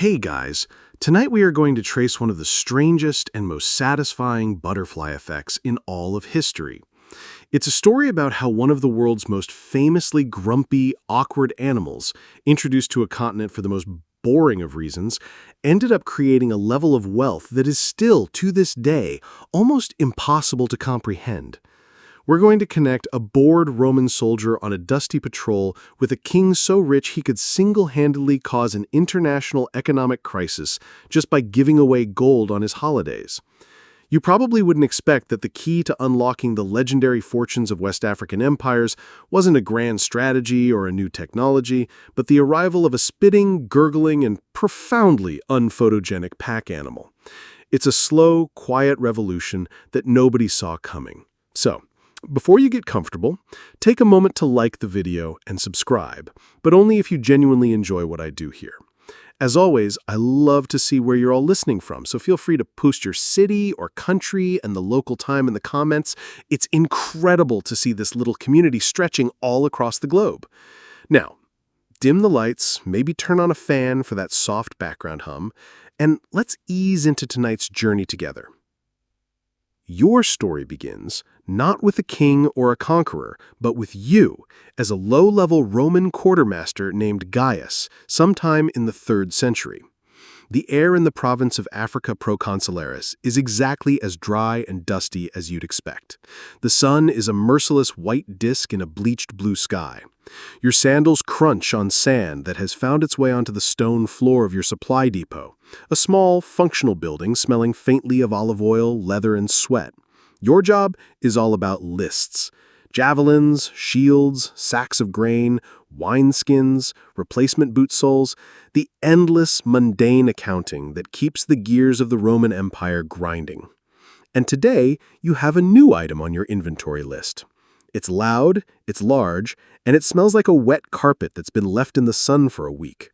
Hey guys, tonight we are going to trace one of the strangest and most satisfying butterfly effects in all of history. It's a story about how one of the world's most famously grumpy, awkward animals, introduced to a continent for the most boring of reasons, ended up creating a level of wealth that is still, to this day, almost impossible to comprehend. We're going to connect a bored Roman soldier on a dusty patrol with a king so rich he could single-handedly cause an international economic crisis just by giving away gold on his holidays. You probably wouldn't expect that the key to unlocking the legendary fortunes of West African empires wasn't a grand strategy or a new technology, but the arrival of a spitting, gurgling, and profoundly unphotogenic pack animal. It's a slow, quiet revolution that nobody saw coming. So, before you get comfortable, take a moment to like the video and subscribe, but only if you genuinely enjoy what I do here. As always, I love to see where you're all listening from, so feel free to post your city or country and the local time in the comments. It's incredible to see this little community stretching all across the globe. Now, dim the lights, maybe turn on a fan for that soft background hum, and let's ease into tonight's journey together. Your story begins not with a king or a conqueror, but with you as a low-level Roman quartermaster named Gaius, sometime in the 3rd century. The air in the province of Africa Proconsularis is exactly as dry and dusty as you'd expect. The sun is a merciless white disk in a bleached blue sky. Your sandals crunch on sand that has found its way onto the stone floor of your supply depot, a small, functional building smelling faintly of olive oil, leather, and sweat. Your job is all about lists. Javelins, shields, sacks of grain, wineskins, replacement boot soles, the endless, mundane accounting that keeps the gears of the Roman Empire grinding. And today, you have a new item on your inventory list. It's loud, it's large, and it smells like a wet carpet that's been left in the sun for a week.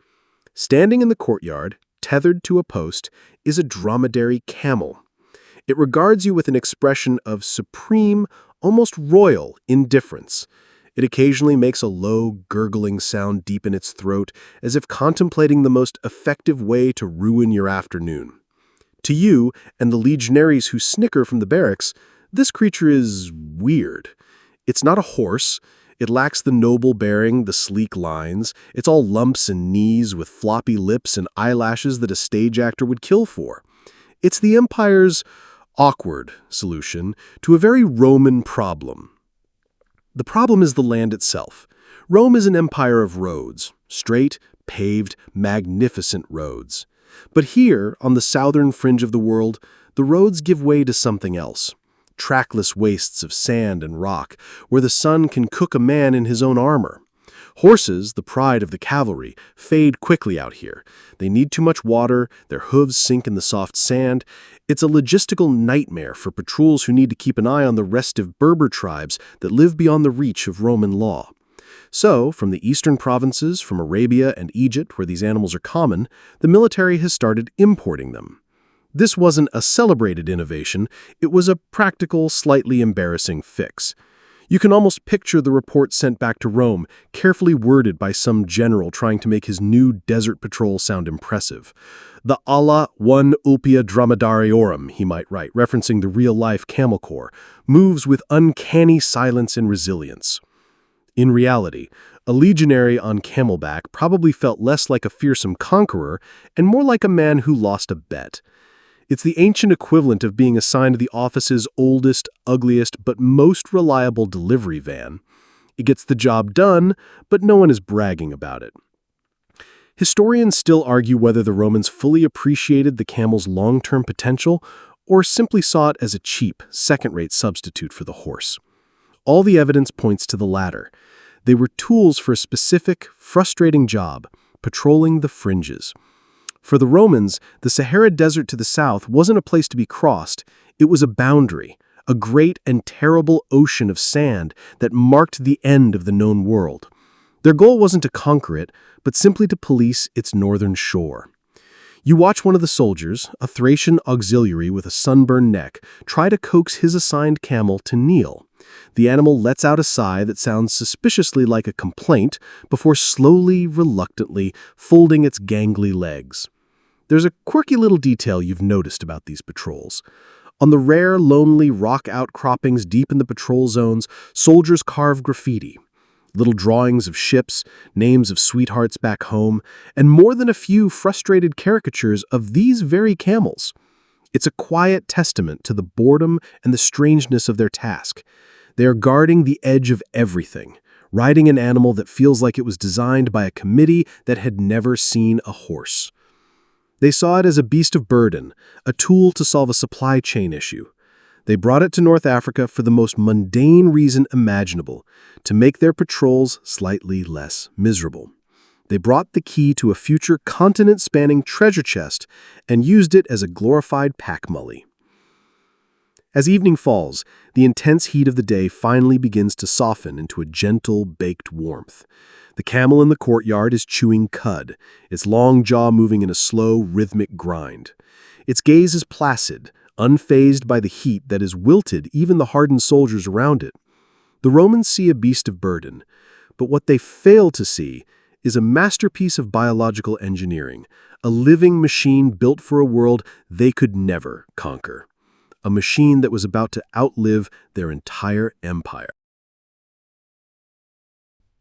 Standing in the courtyard, tethered to a post, is a dromedary camel. It regards you with an expression of supreme, almost royal indifference. It occasionally makes a low, gurgling sound deep in its throat, as if contemplating the most effective way to ruin your afternoon. To you, and the legionaries who snicker from the barracks, this creature is weird. It's not a horse. It lacks the noble bearing, the sleek lines. It's all lumps and knees with floppy lips and eyelashes that a stage actor would kill for. It's the empire's awkward solution to a very Roman problem. The problem is the land itself. Rome is an empire of roads, straight, paved, magnificent roads. But here, on the southern fringe of the world, the roads give way to something else. Trackless wastes of sand and rock, where the sun can cook a man in his own armor. Horses, the pride of the cavalry, fade quickly out here. They need too much water, their hooves sink in the soft sand. It's a logistical nightmare for patrols who need to keep an eye on the restive Berber tribes that live beyond the reach of Roman law. So, from the eastern provinces, from Arabia and Egypt, where these animals are common, the military has started importing them. This wasn't a celebrated innovation, it was a practical, slightly embarrassing fix. You can almost picture the report sent back to Rome, carefully worded by some general trying to make his new desert patrol sound impressive. The alla one ulpia dromedariorum, he might write, referencing the real-life camel corps, moves with uncanny silence and resilience. In reality, a legionary on camelback probably felt less like a fearsome conqueror and more like a man who lost a bet. It's the ancient equivalent of being assigned the office's oldest, ugliest, but most reliable delivery van. It gets the job done, but no one is bragging about it. Historians still argue whether the Romans fully appreciated the camel's long-term potential or simply saw it as a cheap, second-rate substitute for the horse. All the evidence points to the latter. They were tools for a specific, frustrating job, patrolling the fringes. For the Romans, the Sahara Desert to the south wasn't a place to be crossed. It was a boundary, a great and terrible ocean of sand that marked the end of the known world. Their goal wasn't to conquer it, but simply to police its northern shore. You watch one of the soldiers, a Thracian auxiliary with a sunburned neck, try to coax his assigned camel to kneel. The animal lets out a sigh that sounds suspiciously like a complaint before slowly, reluctantly folding its gangly legs. There's a quirky little detail you've noticed about these patrols. On the rare, lonely rock outcroppings deep in the patrol zones, soldiers carve graffiti. Little drawings of ships, names of sweethearts back home, and more than a few frustrated caricatures of these very camels. It's a quiet testament to the boredom and the strangeness of their task. They are guarding the edge of everything, riding an animal that feels like it was designed by a committee that had never seen a horse. They saw it as a beast of burden, a tool to solve a supply chain issue. They brought it to North Africa for the most mundane reason imaginable, to make their patrols slightly less miserable. They brought the key to a future continent-spanning treasure chest and used it as a glorified pack mully. As evening falls, the intense heat of the day finally begins to soften into a gentle, baked warmth. The camel in the courtyard is chewing cud, its long jaw moving in a slow, rhythmic grind. Its gaze is placid, unfazed by the heat that has wilted even the hardened soldiers around it. The Romans see a beast of burden, but what they fail to see is a masterpiece of biological engineering, a living machine built for a world they could never conquer. A machine that was about to outlive their entire empire.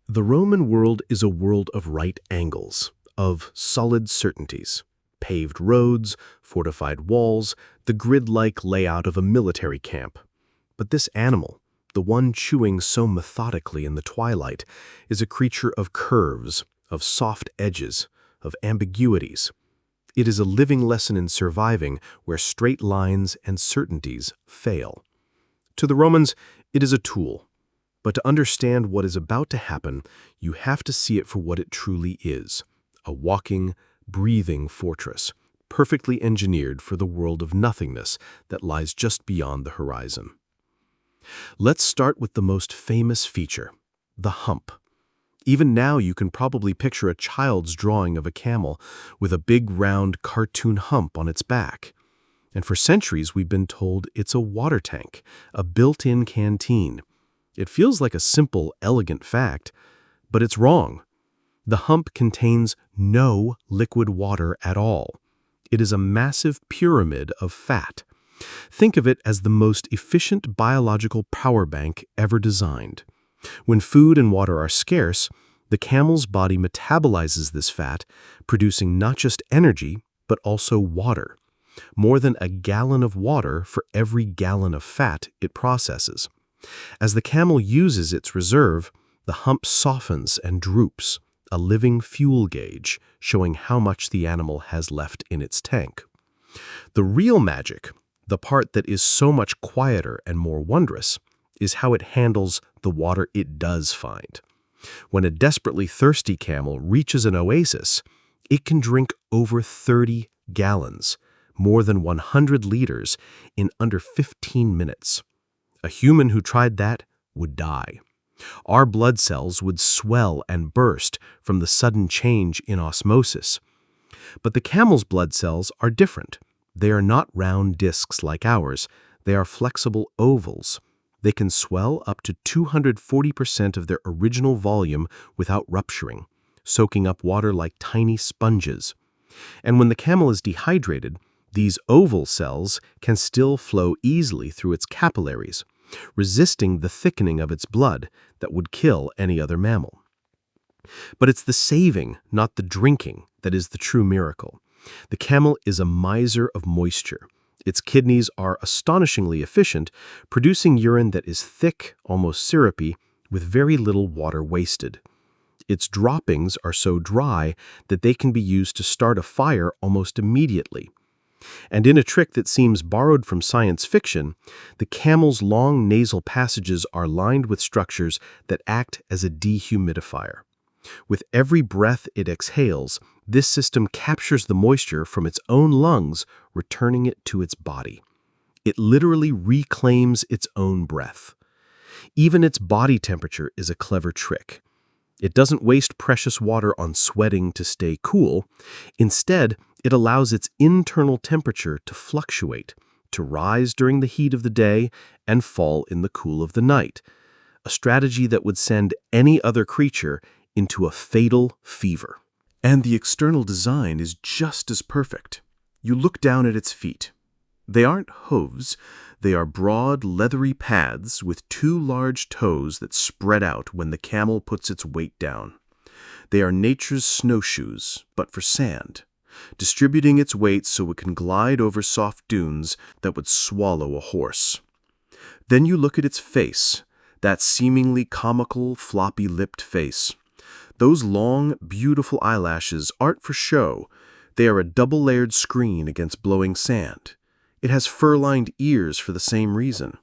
The Roman world is a world of right angles, of solid certainties. Paved roads, fortified walls, the grid-like layout of a military camp. But this animal, the one chewing so methodically in the twilight, is a creature of curves, of soft edges, of ambiguities. It is a living lesson in surviving where straight lines and certainties fail. To the Romans, it is a tool. But to understand what is about to happen, you have to see it for what it truly is, a walking, breathing fortress, perfectly engineered for the world of nothingness that lies just beyond the horizon. Let's start with the most famous feature, the hump. Even now you can probably picture a child's drawing of a camel with a big round cartoon hump on its back. And for centuries we've been told it's a water tank, a built-in canteen. It feels like a simple, elegant fact, but it's wrong. The hump contains no liquid water at all. It is a massive pyramid of fat. Think of it as the most efficient biological power bank ever designed. When food and water are scarce, the camel's body metabolizes this fat, producing not just energy, but also water. More than a gallon of water for every gallon of fat it processes. As the camel uses its reserve, the hump softens and droops, a living fuel gauge showing how much the animal has left in its tank. The real magic, the part that is so much quieter and more wondrous, is how it handles the water it does find. When a desperately thirsty camel reaches an oasis, it can drink over 30 gallons, more than 100 liters, in under 15 minutes. A human who tried that would die. Our blood cells would swell and burst from the sudden change in osmosis. But the camel's blood cells are different. They are not round discs like ours. They are flexible ovals. They can swell up to 240% of their original volume without rupturing, soaking up water like tiny sponges. And when the camel is dehydrated, these oval cells can still flow easily through its capillaries, resisting the thickening of its blood that would kill any other mammal. But it's the saving, not the drinking, that is the true miracle. The camel is a miser of moisture. Its kidneys are astonishingly efficient, producing urine that is thick, almost syrupy, with very little water wasted. Its droppings are so dry that they can be used to start a fire almost immediately. And in a trick that seems borrowed from science fiction, the camel's long nasal passages are lined with structures that act as a dehumidifier. With every breath it exhales, this system captures the moisture from its own lungs, returning it to its body. It literally reclaims its own breath. Even its body temperature is a clever trick. It doesn't waste precious water on sweating to stay cool. Instead, it allows its internal temperature to fluctuate, to rise during the heat of the day and fall in the cool of the night, a strategy that would send any other creature into a fatal fever. And the external design is just as perfect. You look down at its feet. They aren't hooves, they are broad, leathery pads with two large toes that spread out when the camel puts its weight down. They are nature's snowshoes, but for sand, distributing its weight so it can glide over soft dunes that would swallow a horse. Then you look at its face, that seemingly comical, floppy-lipped face. Those long, beautiful eyelashes aren't for show. They are a double-layered screen against blowing sand. It has fur-lined ears for the same reason.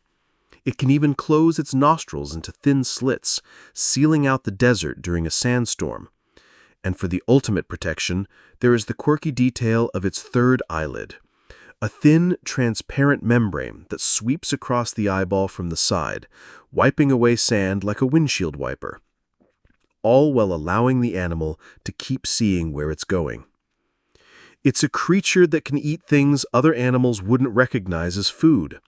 It can even close its nostrils into thin slits, sealing out the desert during a sandstorm. And for the ultimate protection, there is the quirky detail of its third eyelid, a thin, transparent membrane that sweeps across the eyeball from the side, wiping away sand like a windshield wiper, all while allowing the animal to keep seeing where it's going. It's a creature that can eat things other animals wouldn't recognize as food.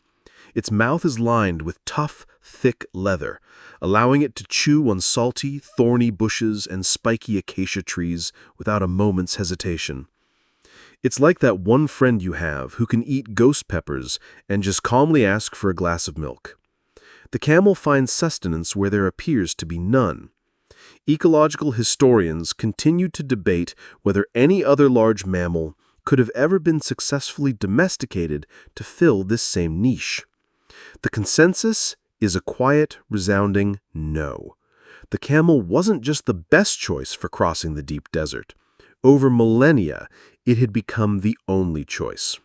Its mouth is lined with tough, thick leather, allowing it to chew on salty, thorny bushes and spiky acacia trees without a moment's hesitation. It's like that one friend you have who can eat ghost peppers and just calmly ask for a glass of milk. The camel finds sustenance where there appears to be none. Ecological historians continue to debate whether any other large mammal could have ever been successfully domesticated to fill this same niche. The consensus is a quiet, resounding no. The camel wasn't just the best choice for crossing the deep desert. Over millennia, it had become the only choice.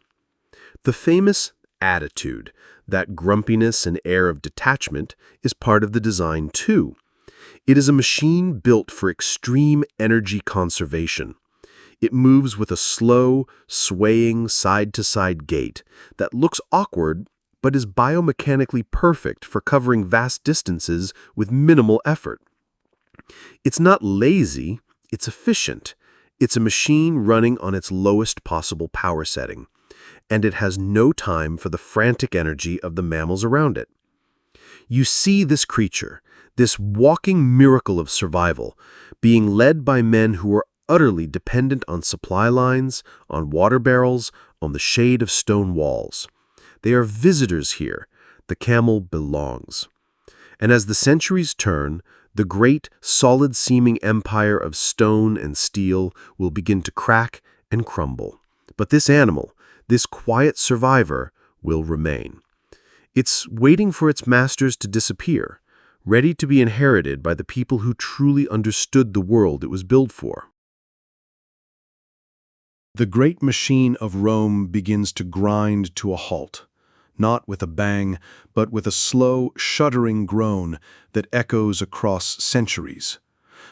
The famous attitude, that grumpiness and air of detachment, is part of the design too. It is a machine built for extreme energy conservation. It moves with a slow, swaying side-to-side gait that looks awkward but is biomechanically perfect for covering vast distances with minimal effort. It's not lazy, it's efficient. It's a machine running on its lowest possible power setting, and it has no time for the frantic energy of the mammals around it. You see this creature, this walking miracle of survival, being led by men who are utterly dependent on supply lines, on water barrels, on the shade of stone walls. They are visitors here. The camel belongs. And as the centuries turn, the great, solid-seeming empire of stone and steel will begin to crack and crumble. But this animal, this quiet survivor, will remain. It's waiting for its masters to disappear, ready to be inherited by the people who truly understood the world it was built for. The great machine of Rome begins to grind to a halt, not with a bang, but with a slow, shuddering groan that echoes across centuries.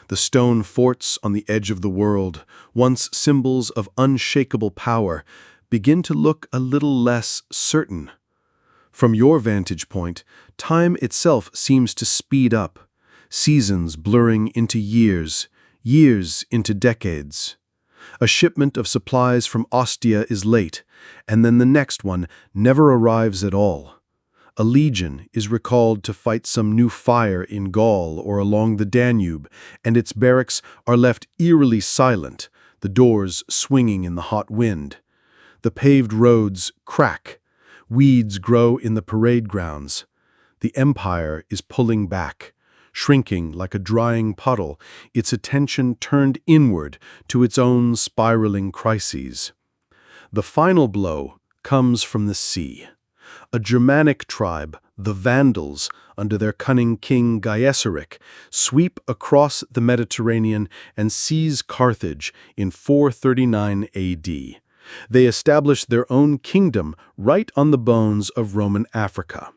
The stone forts on the edge of the world, once symbols of unshakable power, begin to look a little less certain. From your vantage point, time itself seems to speed up, seasons blurring into years, years into decades. A shipment of supplies from Ostia is late, and then the next one never arrives at all. A legion is recalled to fight some new fire in Gaul or along the Danube, and its barracks are left eerily silent, the doors swinging in the hot wind. The paved roads crack. Weeds grow in the parade grounds. The empire is pulling back, shrinking like a drying puddle, its attention turned inward to its own spiraling crises. The final blow comes from the sea. A Germanic tribe, the Vandals, under their cunning king Gaiseric, sweep across the Mediterranean and seize Carthage in 439 AD. They establish their own kingdom right on the bones of Roman Africa.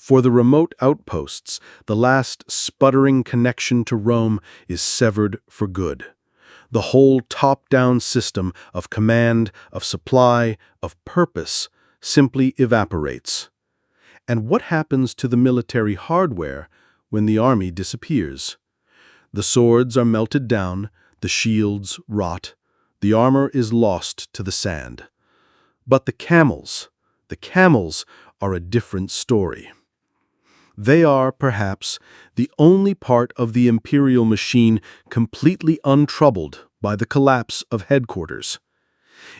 For the remote outposts, the last sputtering connection to Rome is severed for good. The whole top-down system of command, of supply, of purpose simply evaporates. And what happens to the military hardware when the army disappears? The swords are melted down, the shields rot, the armor is lost to the sand. But the camels are a different story. They are, perhaps, the only part of the imperial machine completely untroubled by the collapse of headquarters.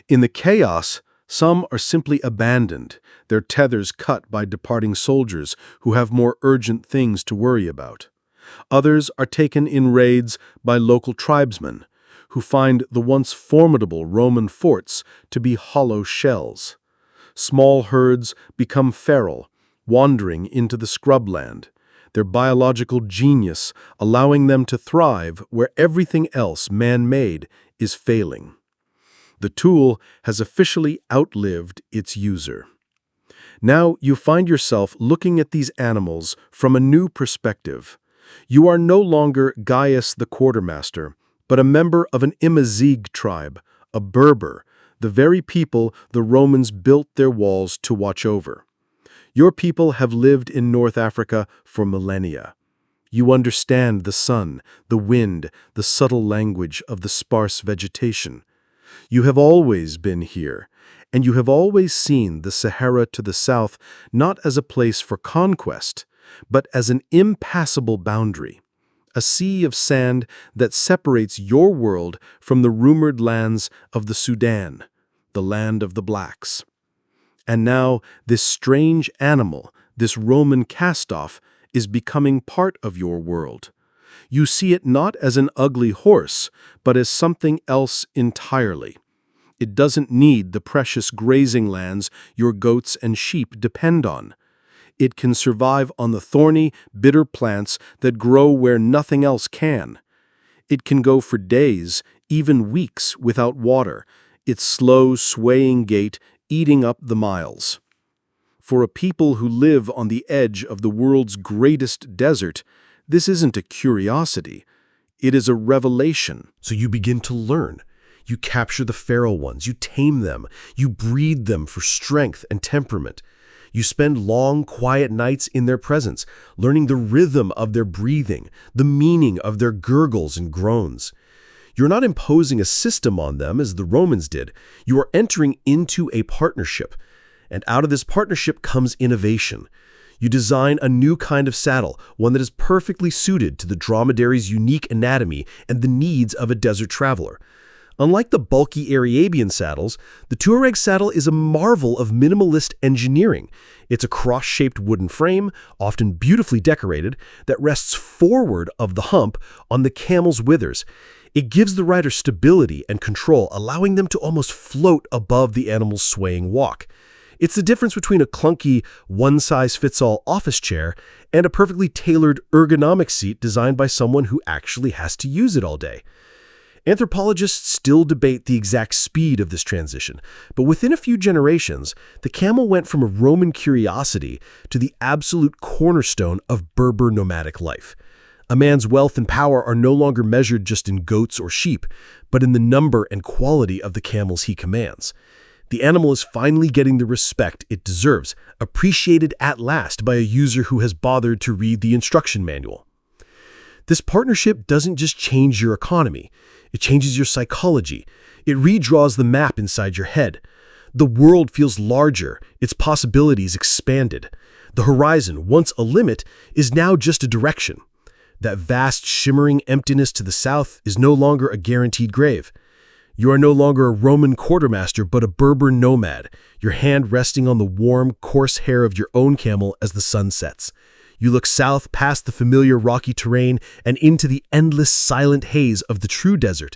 In the chaos, Some are simply abandoned, their tethers cut by departing soldiers who have more urgent things to worry about. Others are taken in raids by local tribesmen, who find the once formidable Roman forts to be hollow shells. Small herds become feral, wandering into the scrubland, their biological genius allowing them to thrive where everything else man-made is failing. The tool has officially outlived its user. Now you find yourself looking at these animals from a new perspective. You are no longer Gaius the quartermaster, but a member of an Amazigh tribe, a Berber, the very people the Romans built their walls to watch over. Your people have lived in North Africa for millennia. You understand the sun, the wind, the subtle language of the sparse vegetation. You have always been here, and you have always seen the Sahara to the south not as a place for conquest, but as an impassable boundary, a sea of sand that separates your world from the rumored lands of the Sudan, the land of the blacks. And now this strange animal, this Roman cast-off, is becoming part of your world. You see it not as an ugly horse, but as something else entirely. It doesn't need the precious grazing lands your goats and sheep depend on. It can survive on the thorny, bitter plants that grow where nothing else can. It can go for days, even weeks, without water, its slow, swaying gait eating up the miles. For a people who live on the edge of the world's greatest desert, this isn't a curiosity. It is a revelation. So you begin to learn. You capture the feral ones, you tame them, you breed them for strength and temperament. You spend long, quiet nights in their presence, learning the rhythm of their breathing, the meaning of their gurgles and groans. You're not imposing a system on them as the Romans did. You are entering into a partnership. And out of this partnership comes innovation. You design a new kind of saddle, one that is perfectly suited to the dromedary's unique anatomy and the needs of a desert traveler. Unlike the bulky Arabian saddles, the Tuareg saddle is a marvel of minimalist engineering. It's a cross-shaped wooden frame, often beautifully decorated, that rests forward of the hump on the camel's withers. It gives the rider stability and control, allowing them to almost float above the animal's swaying walk. It's the difference between a clunky, one-size-fits-all office chair and a perfectly tailored ergonomic seat designed by someone who actually has to use it all day. Anthropologists still debate the exact speed of this transition, but within a few generations, the camel went from a Roman curiosity to the absolute cornerstone of Berber nomadic life. A man's wealth and power are no longer measured just in goats or sheep, but in the number and quality of the camels he commands. The animal is finally getting the respect it deserves, appreciated at last by a user who has bothered to read the instruction manual. This partnership doesn't just change your economy, it changes your psychology. It redraws the map inside your head. The world feels larger, its possibilities expanded. The horizon, once a limit, is now just a direction. That vast, shimmering emptiness to the south is no longer a guaranteed grave. You are no longer a Roman quartermaster, but a Berber nomad, your hand resting on the warm, coarse hair of your own camel as the sun sets. You look south past the familiar rocky terrain and into the endless, silent haze of the true desert.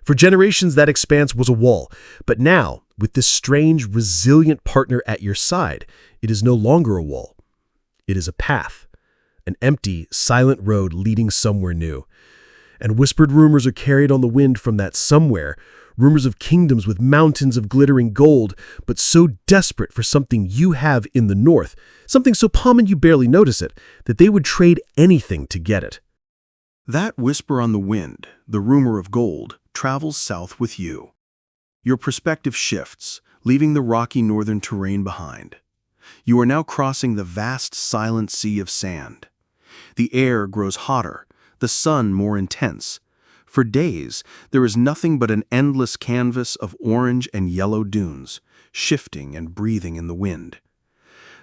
For generations, that expanse was a wall, but now, with this strange, resilient partner at your side, it is no longer a wall. It is a path, an empty, silent road leading somewhere new. And whispered rumors are carried on the wind from that somewhere, rumors of kingdoms with mountains of glittering gold, but so desperate for something you have in the north, something so common you barely notice it, that they would trade anything to get it. That whisper on the wind, the rumor of gold, travels south with you. Your perspective shifts, leaving the rocky northern terrain behind. You are now crossing the vast, silent sea of sand. The air grows hotter, the sun more intense. For days, there is nothing but an endless canvas of orange and yellow dunes, shifting and breathing in the wind.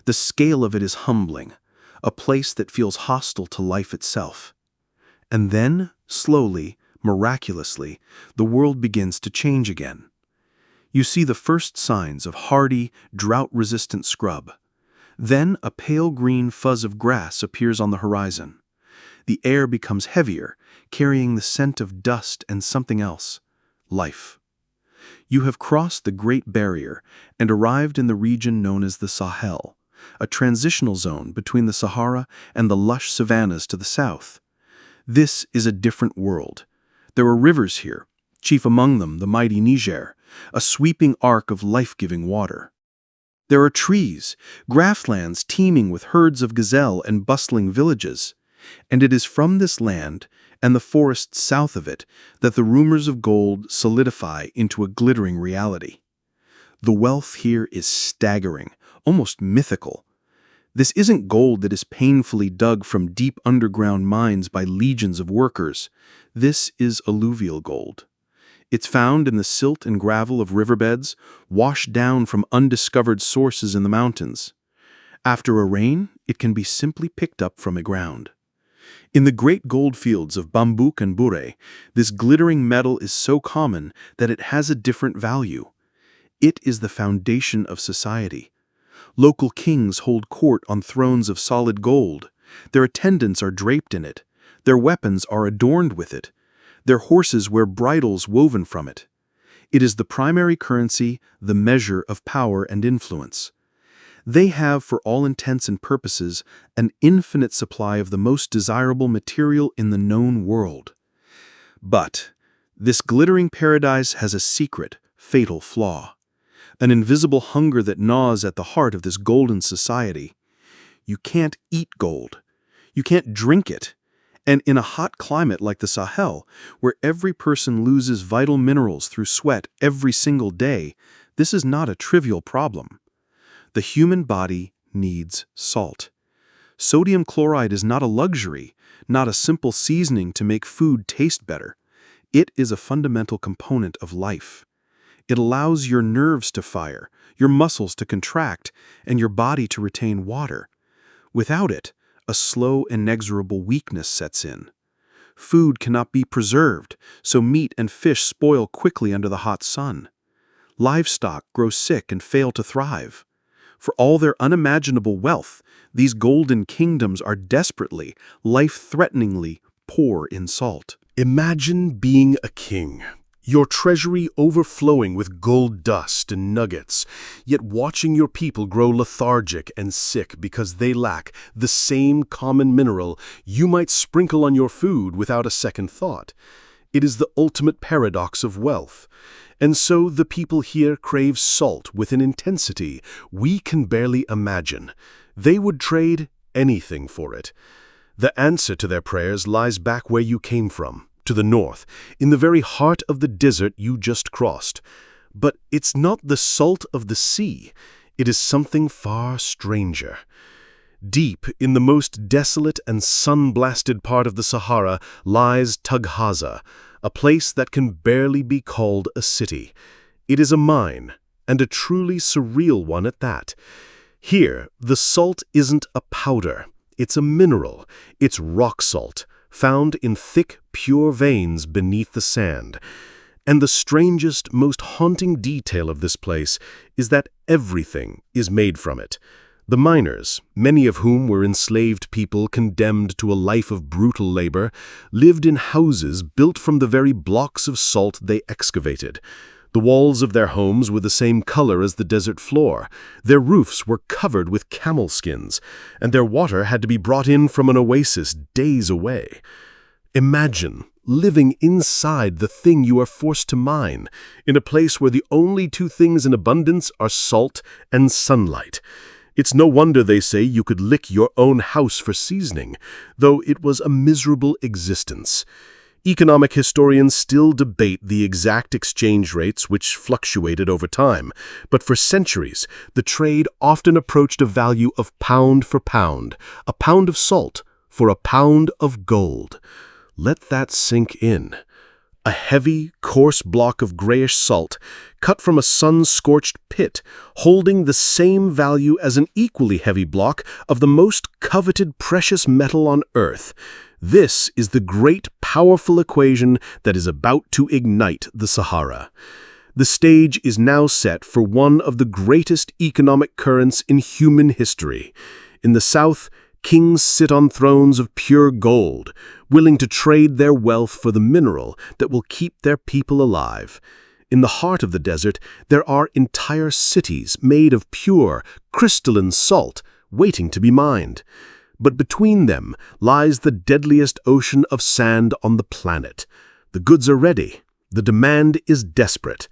The scale of it is humbling, a place that feels hostile to life itself. And then, slowly, miraculously, the world begins to change again. You see the first signs of hardy, drought-resistant scrub. Then a pale green fuzz of grass appears on the horizon. The air becomes heavier, carrying the scent of dust and something else: life. You have crossed the Great Barrier and arrived in the region known as the Sahel, a transitional zone between the Sahara and the lush savannas to the south. This is a different world. There are rivers here, chief among them the mighty Niger, a sweeping arc of life-giving water. There are trees, grasslands teeming with herds of gazelle and bustling villages. And it is from this land, and the forests south of it, that the rumors of gold solidify into a glittering reality. The wealth here is staggering, almost mythical. This isn't gold that is painfully dug from deep underground mines by legions of workers. This is alluvial gold. It's found in the silt and gravel of riverbeds, washed down from undiscovered sources in the mountains. After a rain, it can be simply picked up from the ground. In the great gold fields of Bambouk and Bure, this glittering metal is so common that it has a different value. It is the foundation of society. Local kings hold court on thrones of solid gold. Their attendants are draped in it. Their weapons are adorned with it. Their horses wear bridles woven from it. It is the primary currency, the measure of power and influence. They have, for all intents and purposes, an infinite supply of the most desirable material in the known world. But this glittering paradise has a secret, fatal flaw. An invisible hunger that gnaws at the heart of this golden society. You can't eat gold. You can't drink it. And in a hot climate like the Sahel, where every person loses vital minerals through sweat every single day, this is not a trivial problem. The human body needs salt. Sodium chloride is not a luxury, not a simple seasoning to make food taste better. It is a fundamental component of life. It allows your nerves to fire, your muscles to contract, and your body to retain water. Without it, a slow, inexorable weakness sets in. Food cannot be preserved, so meat and fish spoil quickly under the hot sun. Livestock grow sick and fail to thrive. For all their unimaginable wealth, these golden kingdoms are desperately, life-threateningly poor in salt. Imagine being a king, your treasury overflowing with gold dust and nuggets, yet watching your people grow lethargic and sick because they lack the same common mineral you might sprinkle on your food without a second thought. It is the ultimate paradox of wealth. And so the people here crave salt with an intensity we can barely imagine. They would trade anything for it. The answer to their prayers lies back where you came from, to the north, in the very heart of the desert you just crossed. But it's not the salt of the sea. It is something far stranger. Deep in the most desolate and sun-blasted part of the Sahara lies Taghaza, a place that can barely be called a city. It is a mine, and a truly surreal one at that. Here, the salt isn't a powder. It's a mineral. It's rock salt, found in thick, pure veins beneath the sand. And the strangest, most haunting detail of this place is that everything is made from it. The miners, many of whom were enslaved people condemned to a life of brutal labor, lived in houses built from the very blocks of salt they excavated. The walls of their homes were the same color as the desert floor. Their roofs were covered with camel skins, and their water had to be brought in from an oasis days away. Imagine living inside the thing you are forced to mine, in a place where the only two things in abundance are salt and sunlight. It's no wonder they say you could lick your own house for seasoning, though it was a miserable existence. Economic historians still debate the exact exchange rates which fluctuated over time, but for centuries, the trade often approached a value of pound for pound, a pound of salt for a pound of gold. Let that sink in. A heavy, coarse block of grayish salt, cut from a sun-scorched pit, holding the same value as an equally heavy block of the most coveted precious metal on Earth. This is the great, powerful equation that is about to ignite the Sahara. The stage is now set for one of the greatest economic currents in human history. In the south, kings sit on thrones of pure gold, willing to trade their wealth for the mineral that will keep their people alive. In the heart of the desert, there are entire cities made of pure, crystalline salt, waiting to be mined. But between them lies the deadliest ocean of sand on the planet. The goods are ready. The demand is desperate.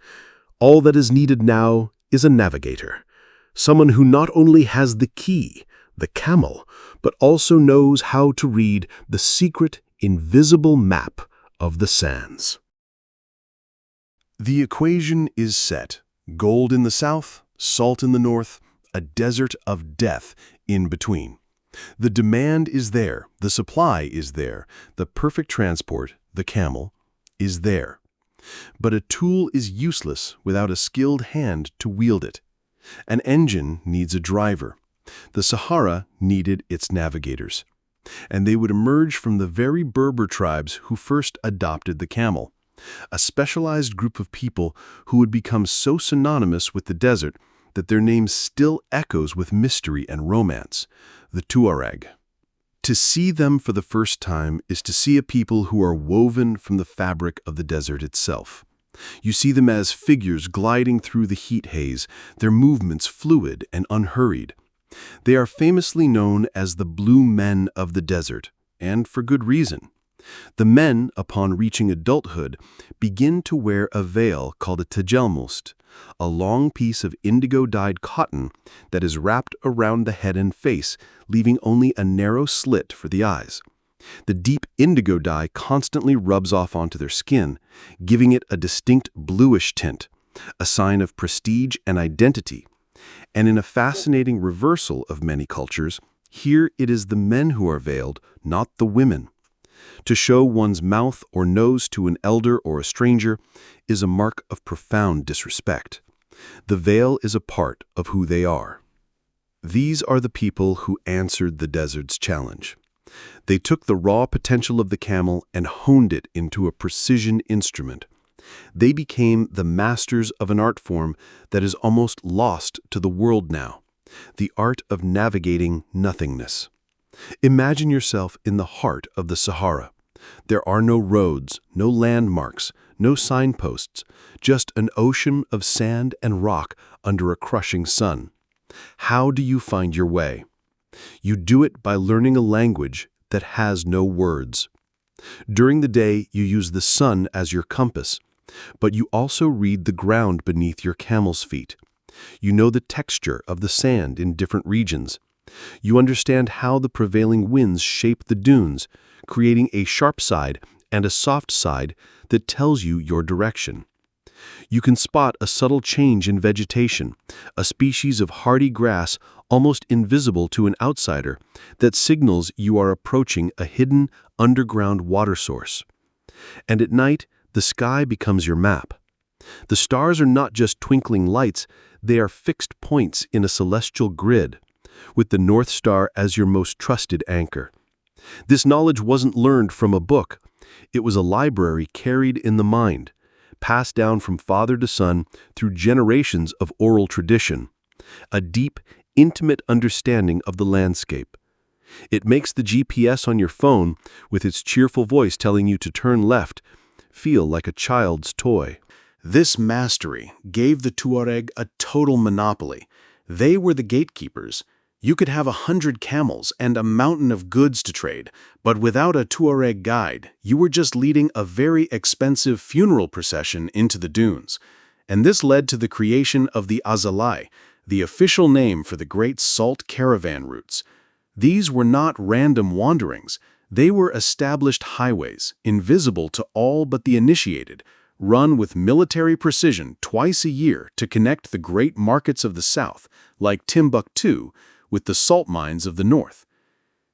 All that is needed now is a navigator. Someone who not only has the key, the camel, but also knows how to read the secret, invisible map of the sands. The equation is set. Gold in the south, salt in the north, a desert of death in between. The demand is there, the supply is there, the perfect transport, the camel, is there. But a tool is useless without a skilled hand to wield it. An engine needs a driver. The Sahara needed its navigators. And they would emerge from the very Berber tribes who first adopted the camel, a specialized group of people who would become so synonymous with the desert that their name still echoes with mystery and romance, the Tuareg. To see them for the first time is to see a people who are woven from the fabric of the desert itself. You see them as figures gliding through the heat haze, their movements fluid and unhurried. They are famously known as the blue men of the desert, and for good reason. The men, upon reaching adulthood, begin to wear a veil called a Sijilmasa, a long piece of indigo-dyed cotton that is wrapped around the head and face, leaving only a narrow slit for the eyes. The deep indigo dye constantly rubs off onto their skin, giving it a distinct bluish tint, a sign of prestige and identity. And in a fascinating reversal of many cultures, here it is the men who are veiled, not the women. To show one's mouth or nose to an elder or a stranger is a mark of profound disrespect. The veil is a part of who they are. These are the people who answered the desert's challenge. They took the raw potential of the camel and honed it into a precision instrument. They became the masters of an art form that is almost lost to the world now, the art of navigating nothingness. Imagine yourself in the heart of the Sahara. There are no roads, no landmarks, no signposts, just an ocean of sand and rock under a crushing sun. How do you find your way? You do it by learning a language that has no words. During the day, you use the sun as your compass, but you also read the ground beneath your camel's feet. You know the texture of the sand in different regions. You understand how the prevailing winds shape the dunes, creating a sharp side and a soft side that tells you your direction. You can spot a subtle change in vegetation, a species of hardy grass almost invisible to an outsider that signals you are approaching a hidden underground water source. And at night, the sky becomes your map. The stars are not just twinkling lights, they are fixed points in a celestial grid, with the North Star as your most trusted anchor. This knowledge wasn't learned from a book. It was a library carried in the mind, passed down from father to son through generations of oral tradition, a deep, intimate understanding of the landscape. It makes the GPS on your phone, with its cheerful voice telling you to turn left, feel like a child's toy. This mastery gave the Tuareg a total monopoly. They were the gatekeepers. You could have 100 camels and a mountain of goods to trade, but without a Tuareg guide, you were just leading a very expensive funeral procession into the dunes. And this led to the creation of the Azalai, the official name for the great salt caravan routes. These were not random wanderings. They were established highways, invisible to all but the initiated, run with military precision twice a year to connect the great markets of the south, like Timbuktu, with the salt mines of the north.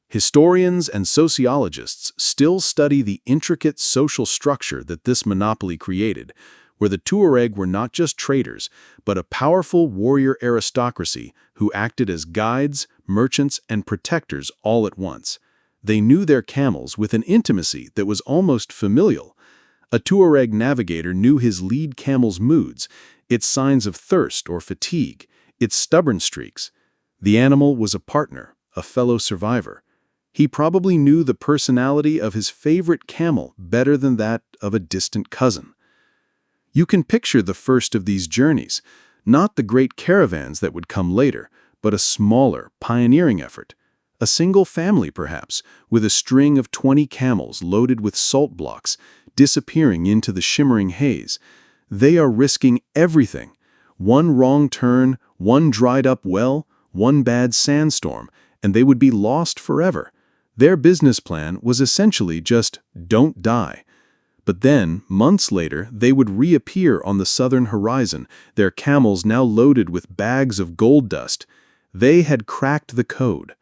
Historians and sociologists still study the intricate social structure that this monopoly created, where the Tuareg were not just traders, but a powerful warrior aristocracy who acted as guides, merchants, and protectors all at once. They knew their camels with an intimacy that was almost familial, A Tuareg navigator knew his lead camel's moods, its signs of thirst or fatigue, its stubborn streaks. The animal was a partner, a fellow survivor. He probably knew the personality of his favorite camel better than that of a distant cousin. You can picture the first of these journeys, not the great caravans that would come later, but a smaller, pioneering effort. A single family, perhaps, with a string of 20 camels loaded with salt blocks, disappearing into the shimmering haze. They are risking everything. One wrong turn, one dried-up well, one bad sandstorm, and they would be lost forever. Their business plan was essentially just, don't die. But then, months later, they would reappear on the southern horizon, their camels now loaded with bags of gold dust. They had cracked the code.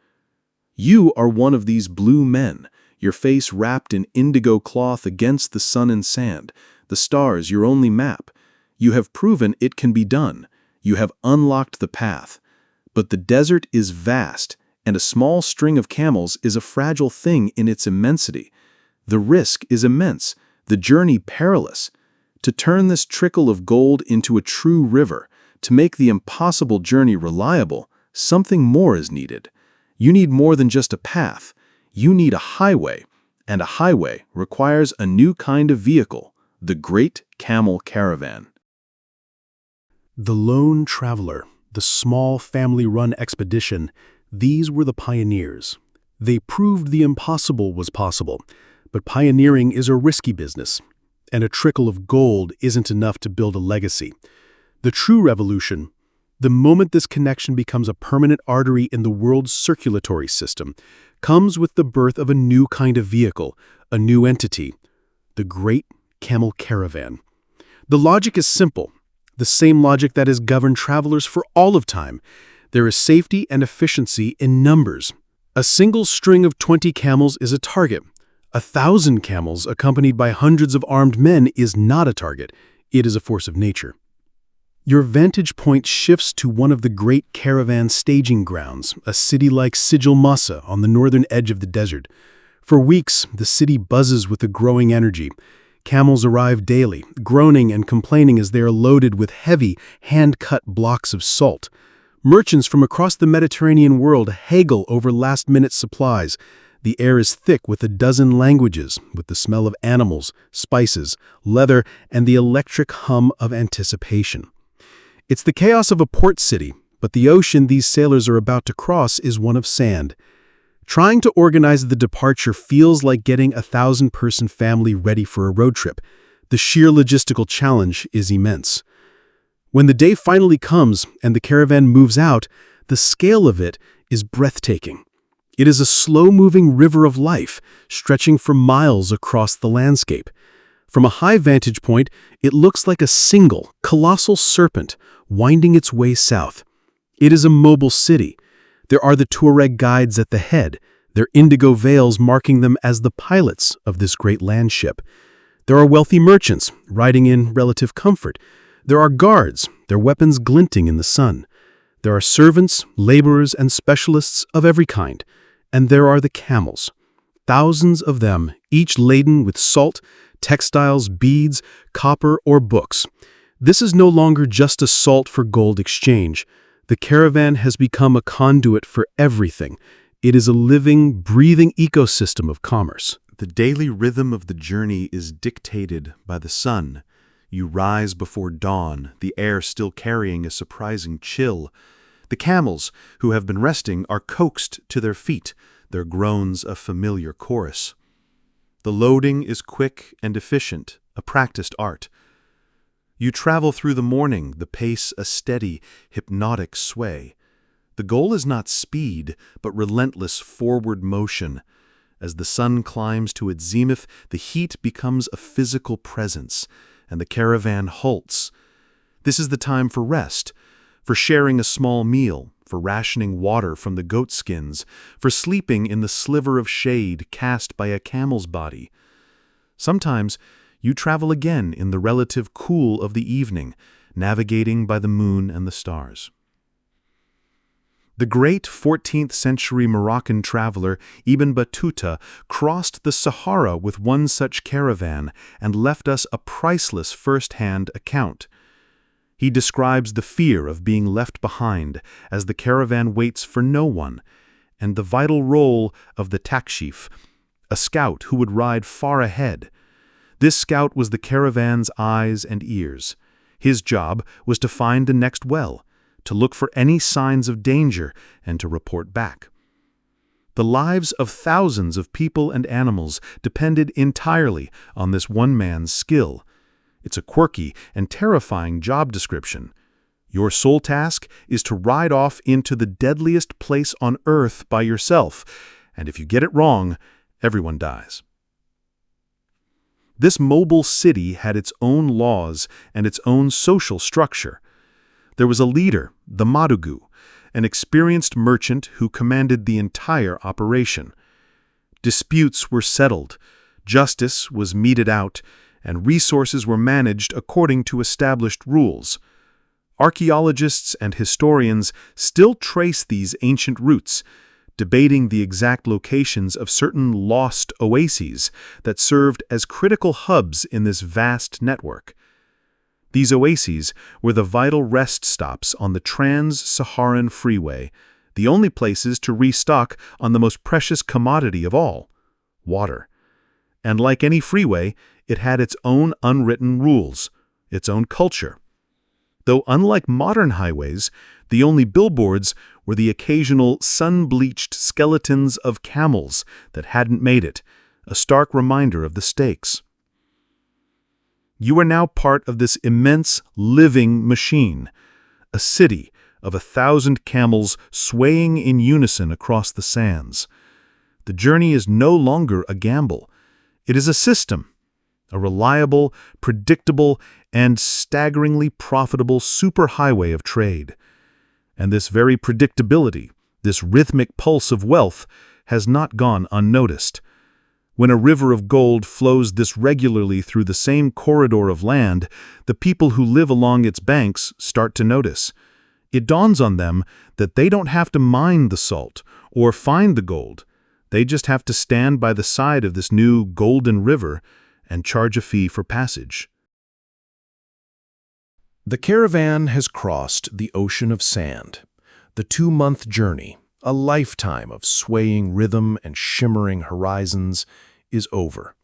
You are one of these blue men, your face wrapped in indigo cloth against the sun and sand, the stars your only map. You have proven it can be done. You have unlocked the path. But the desert is vast, and a small string of camels is a fragile thing in its immensity. The risk is immense, the journey perilous. To turn this trickle of gold into a true river, to make the impossible journey reliable, something more is needed. You need more than just a path. You need a highway, and a highway requires a new kind of vehicle, the Great Camel Caravan. The lone traveler, the small family-run expedition, these were the pioneers. They proved the impossible was possible, but pioneering is a risky business, and a trickle of gold isn't enough to build a legacy. The true revolution, the moment this connection becomes a permanent artery in the world's circulatory system, comes with the birth of a new kind of vehicle, a new entity, the Great Camel Caravan. The logic is simple, the same logic that has governed travelers for all of time. There is safety and efficiency in numbers. A single string of 20 camels is a target. 1,000 camels accompanied by hundreds of armed men is not a target. It is a force of nature. Your vantage point shifts to one of the great caravan staging grounds, a city like Sijilmasa on the northern edge of the desert. For weeks, the city buzzes with a growing energy. Camels arrive daily, groaning and complaining as they are loaded with heavy, hand-cut blocks of salt. Merchants from across the Mediterranean world haggle over last-minute supplies. The air is thick with a dozen languages, with the smell of animals, spices, leather, and the electric hum of anticipation. It's the chaos of a port city, but the ocean these sailors are about to cross is one of sand. Trying to organize the departure feels like getting a 1,000-person family ready for a road trip. The sheer logistical challenge is immense. When the day finally comes and the caravan moves out, the scale of it is breathtaking. It is a slow-moving river of life, stretching for miles across the landscape. From a high vantage point, it looks like a single, colossal serpent winding its way south. It is a mobile city. There are the Tuareg guides at the head, their indigo veils marking them as the pilots of this great land ship. There are wealthy merchants riding in relative comfort. There are guards, their weapons glinting in the sun. There are servants, laborers, and specialists of every kind. And there are the camels. Thousands of them, each laden with salt, textiles, beads, copper, or books. This is no longer just a salt for gold exchange. The caravan has become a conduit for everything. It is a living, breathing ecosystem of commerce. The daily rhythm of the journey is dictated by the sun. You rise before dawn, the air still carrying a surprising chill. The camels, who have been resting, are coaxed to their feet, their groans a familiar chorus. The loading is quick and efficient, a practiced art. You travel through the morning, the pace a steady, hypnotic sway. The goal is not speed, but relentless forward motion. As the sun climbs to its zenith, the heat becomes a physical presence, and the caravan halts. This is the time for rest, for sharing a small meal, for rationing water from the goat skins, for sleeping in the sliver of shade cast by a camel's body. Sometimes you travel again in the relative cool of the evening, navigating by the moon and the stars. The great 14th-century Moroccan traveler Ibn Battuta crossed the Sahara with one such caravan and left us a priceless first-hand account. He describes the fear of being left behind as the caravan waits for no one, and the vital role of the takshif, a scout who would ride far ahead. This scout was the caravan's eyes and ears. His job was to find the next well, to look for any signs of danger, and to report back. The lives of thousands of people and animals depended entirely on this one man's skill. It's a quirky and terrifying job description. Your sole task is to ride off into the deadliest place on earth by yourself, and if you get it wrong, everyone dies. This mobile city had its own laws and its own social structure. There was a leader, the Madugu, an experienced merchant who commanded the entire operation. Disputes were settled, justice was meted out, and resources were managed according to established rules. Archaeologists and historians still trace these ancient roots, debating the exact locations of certain lost oases that served as critical hubs in this vast network. These oases were the vital rest stops on the Trans-Saharan Freeway, the only places to restock on the most precious commodity of all, water. And like any freeway, it had its own unwritten rules, its own culture. Though unlike modern highways, the only billboards were the occasional sun-bleached skeletons of camels that hadn't made it, a stark reminder of the stakes. You are now part of this immense, living machine, a city of 1,000 camels swaying in unison across the sands. The journey is no longer a gamble. It is a system, a reliable, predictable, and staggeringly profitable superhighway of trade. And this very predictability, this rhythmic pulse of wealth, has not gone unnoticed. When a river of gold flows this regularly through the same corridor of land, the people who live along its banks start to notice. It dawns on them that they don't have to mine the salt or find the gold. They just have to stand by the side of this new golden river and charge a fee for passage. The caravan has crossed the ocean of sand. The 2-month journey, a lifetime of swaying rhythm and shimmering horizons, is over.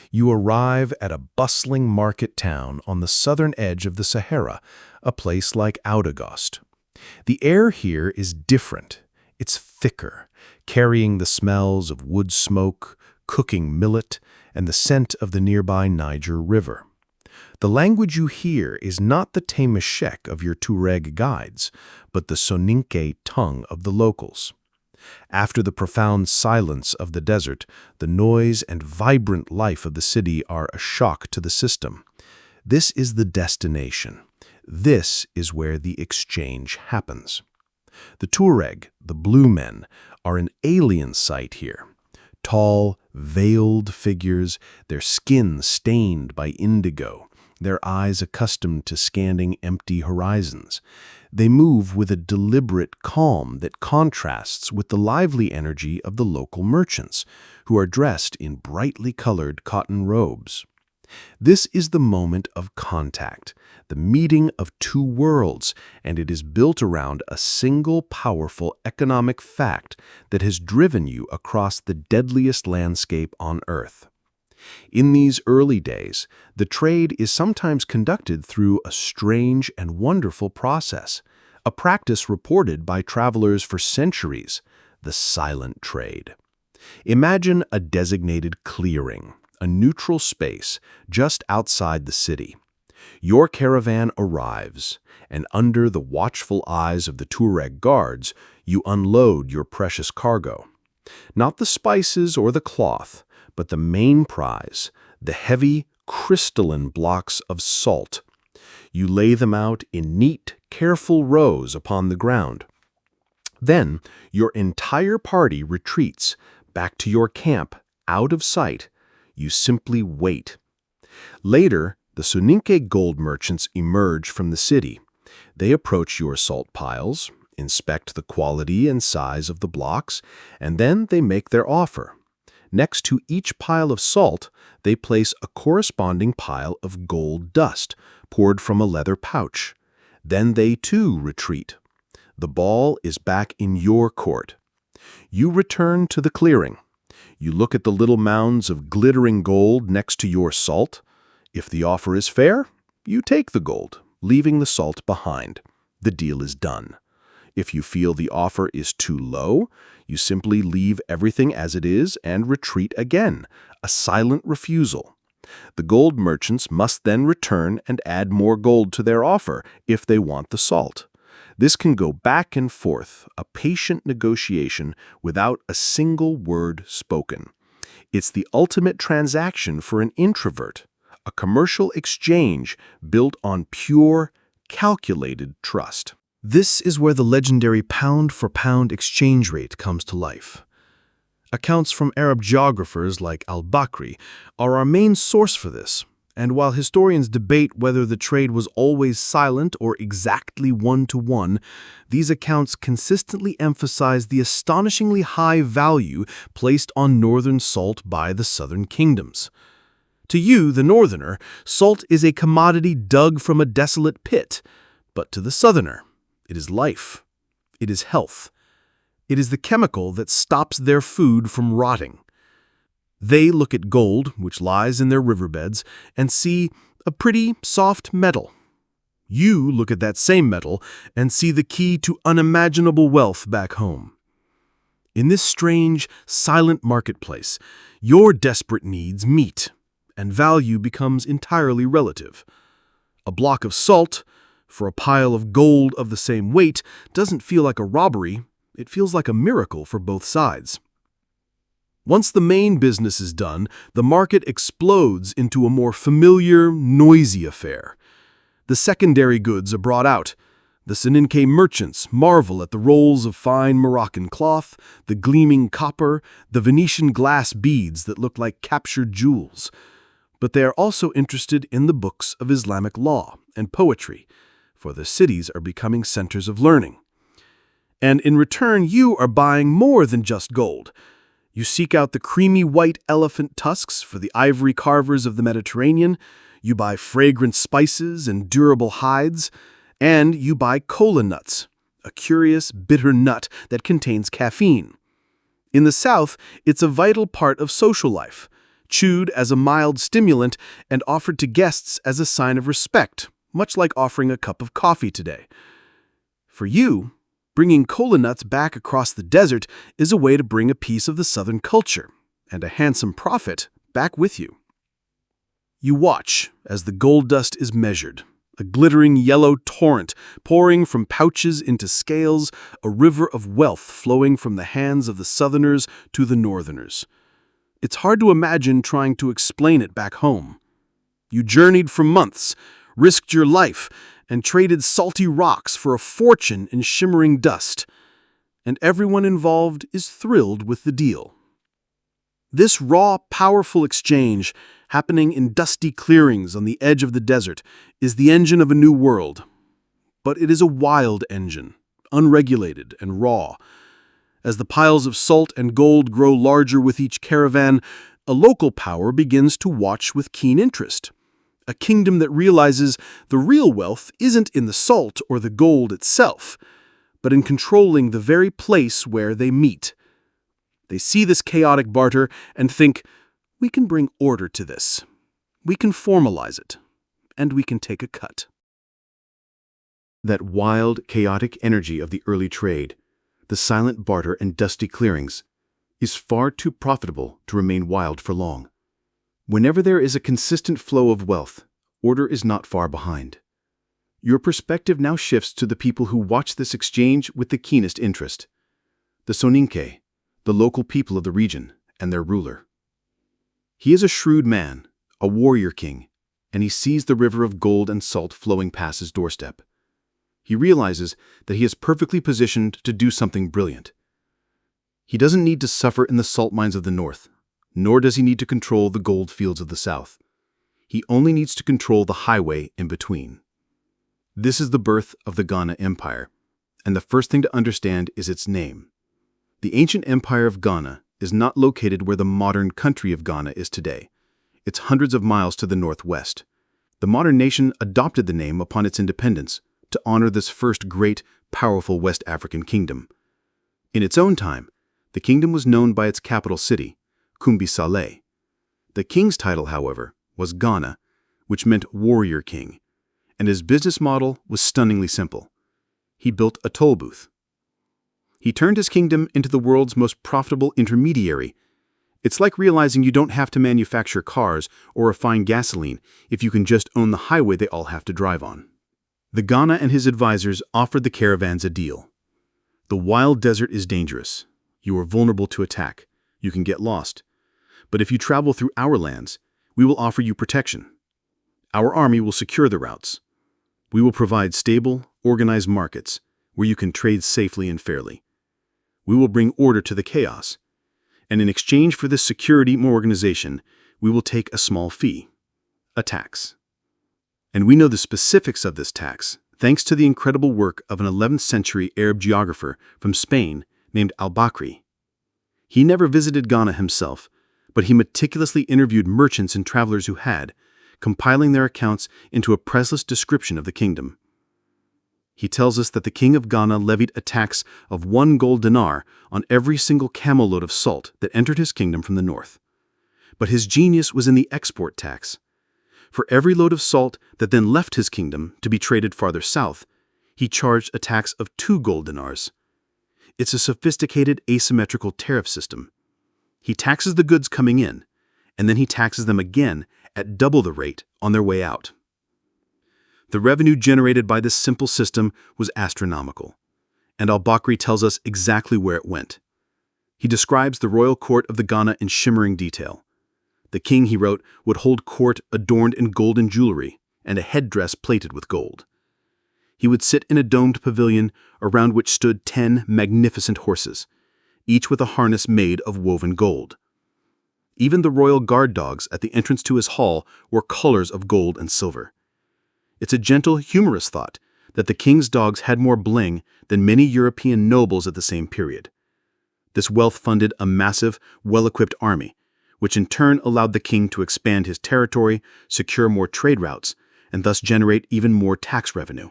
You arrive at a bustling market town on the southern edge of the Sahara, a place like Oudagost. The air here is different. It's thicker, carrying the smells of wood smoke, cooking millet, and the scent of the nearby Niger River. The language you hear is not the Temeshek of your Tuareg guides, but the Soninke tongue of the locals. After the profound silence of the desert, the noise and vibrant life of the city are a shock to the system. This is the destination. This is where the exchange happens. The Tuareg, the blue men, are an alien sight here. Tall, veiled figures, their skin stained by indigo, their eyes accustomed to scanning empty horizons. They move with a deliberate calm that contrasts with the lively energy of the local merchants, who are dressed in brightly colored cotton robes. This is the moment of contact, the meeting of two worlds, and it is built around a single powerful economic fact that has driven you across the deadliest landscape on Earth. In these early days, the trade is sometimes conducted through a strange and wonderful process, a practice reported by travelers for centuries, the silent trade. Imagine a designated clearing, a neutral space just outside the city. Your caravan arrives, and under the watchful eyes of the Tuareg guards, you unload your precious cargo. Not the spices or the cloth, but the main prize, the heavy, crystalline blocks of salt. You lay them out in neat, careful rows upon the ground. Then, your entire party retreats back to your camp, out of sight. You simply wait. Later, the Soninke gold merchants emerge from the city. They approach your salt piles, inspect the quality and size of the blocks, and then they make their offer. Next to each pile of salt, they place a corresponding pile of gold dust, poured from a leather pouch. Then they too retreat. The ball is back in your court. You return to the clearing. You look at the little mounds of glittering gold next to your salt. If the offer is fair, you take the gold, leaving the salt behind. The deal is done. If you feel the offer is too low, you simply leave everything as it is and retreat again, a silent refusal. The gold merchants must then return and add more gold to their offer if they want the salt. This can go back and forth, a patient negotiation without a single word spoken. It's the ultimate transaction for an introvert, a commercial exchange built on pure, calculated trust. This is where the legendary pound-for-pound exchange rate comes to life. Accounts from Arab geographers like al-Bakri are our main source for this, and while historians debate whether the trade was always silent or exactly one-to-one, these accounts consistently emphasize the astonishingly high value placed on northern salt by the southern kingdoms. To you, the northerner, salt is a commodity dug from a desolate pit, but to the southerner, it is life. It is health. It is the chemical that stops their food from rotting. They look at gold, which lies in their riverbeds, and see a pretty, soft metal. You look at that same metal and see the key to unimaginable wealth back home. In this strange, silent marketplace, your desperate needs meet, and value becomes entirely relative. A block of salt, for a pile of gold of the same weight, doesn't feel like a robbery. It feels like a miracle for both sides. Once the main business is done, the market explodes into a more familiar, noisy affair. The secondary goods are brought out. The Soninke merchants marvel at the rolls of fine Moroccan cloth, the gleaming copper, the Venetian glass beads that look like captured jewels. But they are also interested in the books of Islamic law and poetry, for the cities are becoming centers of learning. And in return, you are buying more than just gold. You seek out the creamy white elephant tusks for the ivory carvers of the Mediterranean, you buy fragrant spices and durable hides, and you buy kola nuts, a curious, bitter nut that contains caffeine. In the South, it's a vital part of social life, chewed as a mild stimulant and offered to guests as a sign of respect, much like offering a cup of coffee today. For you, bringing kola nuts back across the desert is a way to bring a piece of the southern culture and a handsome profit back with you. You watch as the gold dust is measured, a glittering yellow torrent pouring from pouches into scales, a river of wealth flowing from the hands of the southerners to the northerners. It's hard to imagine trying to explain it back home. You journeyed for months, risked your life, and traded salty rocks for a fortune in shimmering dust, and everyone involved is thrilled with the deal. This raw, powerful exchange, happening in dusty clearings on the edge of the desert, is the engine of a new world. But it is a wild engine, unregulated and raw. As the piles of salt and gold grow larger with each caravan, a local power begins to watch with keen interest. A kingdom that realizes the real wealth isn't in the salt or the gold itself, but in controlling the very place where they meet. They see this chaotic barter and think, we can bring order to this. We can formalize it, and we can take a cut. That wild, chaotic energy of the early trade, the silent barter and dusty clearings, is far too profitable to remain wild for long. Whenever there is a consistent flow of wealth, order is not far behind. Your perspective now shifts to the people who watch this exchange with the keenest interest. The Soninke, the local people of the region, and their ruler. He is a shrewd man, a warrior king, and he sees the river of gold and salt flowing past his doorstep. He realizes that he is perfectly positioned to do something brilliant. He doesn't need to suffer in the salt mines of the north, nor does he need to control the gold fields of the south. He only needs to control the highway in between. This is the birth of the Ghana Empire, And the first thing to understand is its name. The ancient empire of Ghana is not located where the modern country of Ghana is today. It's hundreds of miles to the northwest. The modern nation adopted the name upon its independence to honor this first great, powerful West African kingdom. In its own time, the kingdom was known by its capital city, Kumbi-Saleh. The king's title, however, was Ghana, which meant warrior king, and his business model was stunningly simple. He built a toll booth. He turned his kingdom into the world's most profitable intermediary. It's like realizing you don't have to manufacture cars or refine gasoline if you can just own the highway they all have to drive on. The Ghana and his advisors offered the caravans a deal. The wild desert is dangerous. You are vulnerable to attack. You can get lost. But if you travel through our lands, we will offer you protection. Our army will secure the routes. We will provide stable, organized markets where you can trade safely and fairly. We will bring order to the chaos. And in exchange for this security and organization, we will take a small fee, a tax. And we know the specifics of this tax thanks to the incredible work of an 11th century Arab geographer from Spain named al-Bakri. He never visited Ghana himself, but he meticulously interviewed merchants and travelers who had, compiling their accounts into a priceless description of the kingdom. He tells us that the king of Ghana levied a tax of 1 gold dinar on every single camel load of salt that entered his kingdom from the north. But his genius was in the export tax. For every load of salt that then left his kingdom to be traded farther south, he charged a tax of 2 gold dinars. It's a sophisticated asymmetrical tariff system. He taxes the goods coming in, and then he taxes them again at double the rate on their way out. The revenue generated by this simple system was astronomical, and al-Bakri tells us exactly where it went. He describes the royal court of the Ghana in shimmering detail. The king, he wrote, would hold court adorned in golden jewelry and a headdress plated with gold. He would sit in a domed pavilion around which stood 10 magnificent horses, each with a harness made of woven gold. Even the royal guard dogs at the entrance to his hall were colors of gold and silver. It's a gentle, humorous thought that the king's dogs had more bling than many European nobles at the same period. This wealth funded a massive, well-equipped army, which in turn allowed the king to expand his territory, secure more trade routes, and thus generate even more tax revenue.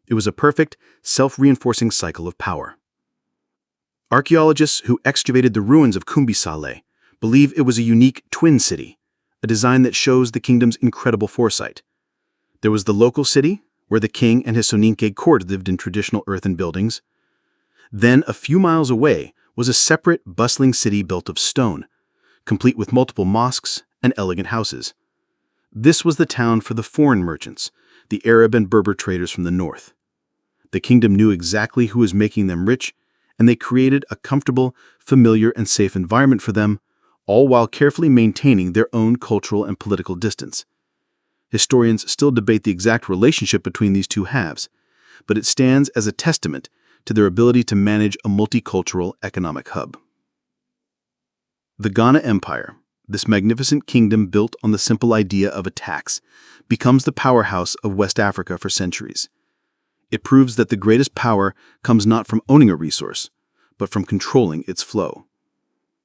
It was a perfect, self-reinforcing cycle of power. Archaeologists who excavated the ruins of Kumbi-Saleh believe it was a unique twin city, a design that shows the kingdom's incredible foresight. There was the local city, where the king and his Soninke court lived in traditional earthen buildings. Then, a few miles away, was a separate, bustling city built of stone, complete with multiple mosques and elegant houses. This was the town for the foreign merchants, the Arab and Berber traders from the north. The kingdom knew exactly who was making them rich, and they created a comfortable, familiar, and safe environment for them, all while carefully maintaining their own cultural and political distance. Historians still debate the exact relationship between these two halves, but it stands as a testament to their ability to manage a multicultural economic hub. The Ghana Empire, this magnificent kingdom built on the simple idea of a tax, becomes the powerhouse of West Africa for centuries. It proves that the greatest power comes not from owning a resource, but from controlling its flow.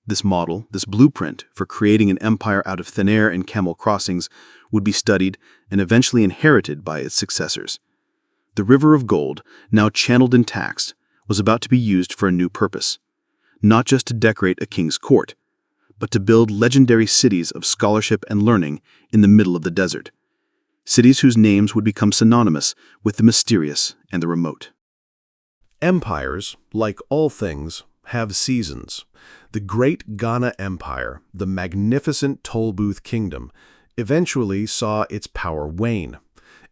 This model, this blueprint for creating an empire out of thin air and camel crossings, would be studied and eventually inherited by its successors. The river of gold, now channeled and taxed, was about to be used for a new purpose, not just to decorate a king's court, but to build legendary cities of scholarship and learning in the middle of the desert. Cities whose names would become synonymous with the mysterious and the remote. Empires, like all things, have seasons. The great Ghana Empire, the magnificent toll booth kingdom, eventually saw its power wane.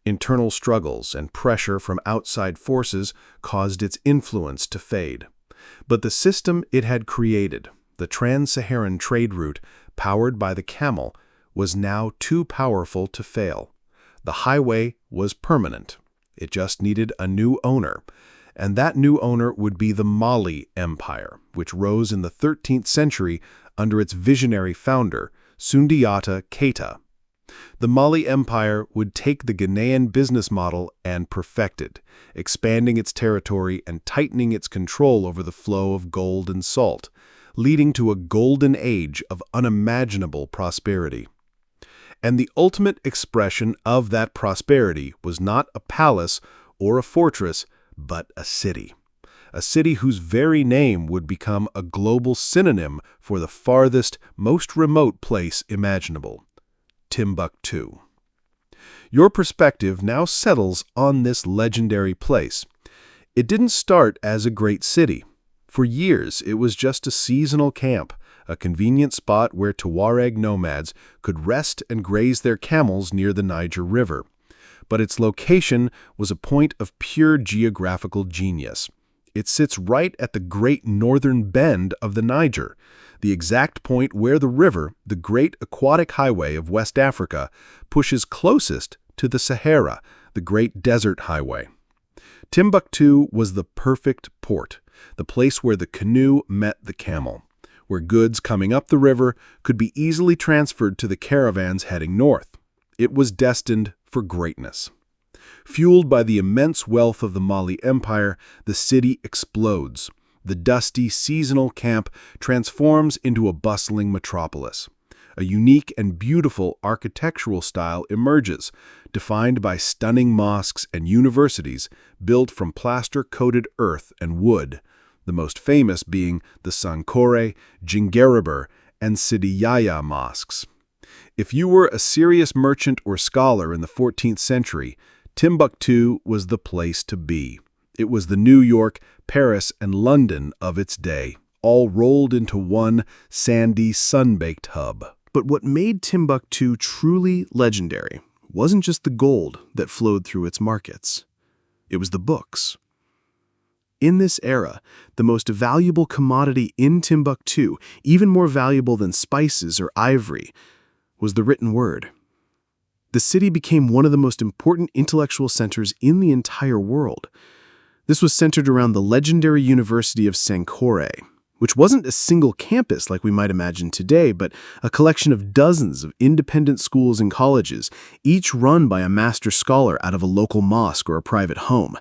Internal struggles and pressure from outside forces caused its influence to fade. But the system it had created, the trans-Saharan trade route powered by the camel, was now too powerful to fail. The highway was permanent. It just needed a new owner. And that new owner would be the Mali Empire, which rose in the 13th century under its visionary founder, Sundiata Keita. The Mali Empire would take the Ghanaian business model and perfect it, expanding its territory and tightening its control over the flow of gold and salt, leading to a golden age of unimaginable prosperity. And the ultimate expression of that prosperity was not a palace or a fortress, but a city whose very name would become a global synonym for the farthest, most remote place imaginable: Timbuktu. Your perspective now settles on this legendary place. It didn't start as a great city. For years, it was just a seasonal camp, a convenient spot where Tuareg nomads could rest and graze their camels near the Niger River. But its location was a point of pure geographical genius. It sits right at the great northern bend of the Niger, the exact point where the river, the great aquatic highway of West Africa, pushes closest to the Sahara, the great desert highway. Timbuktu was the perfect port, the place where the canoe met the camel, where goods coming up the river could be easily transferred to the caravans heading north. It was destined for greatness. Fueled by the immense wealth of the Mali Empire, the city explodes. The dusty, seasonal camp transforms into a bustling metropolis. A unique and beautiful architectural style emerges, defined by stunning mosques and universities built from plaster-coated earth and wood, the most famous being the Sankore, Jingeribir, and Sidiyaya mosques. If you were a serious merchant or scholar in the 14th century, Timbuktu was the place to be. It was the New York, Paris, and London of its day, all rolled into one sandy, sun-baked hub. But what made Timbuktu truly legendary wasn't just the gold that flowed through its markets. It was the books. In this era, the most valuable commodity in Timbuktu, even more valuable than spices or ivory, was the written word. The city became one of the most important intellectual centers in the entire world. This was centered around the legendary University of Sankore, which wasn't a single campus like we might imagine today, but a collection of dozens of independent schools and colleges, each run by a master scholar out of a local mosque or a private home.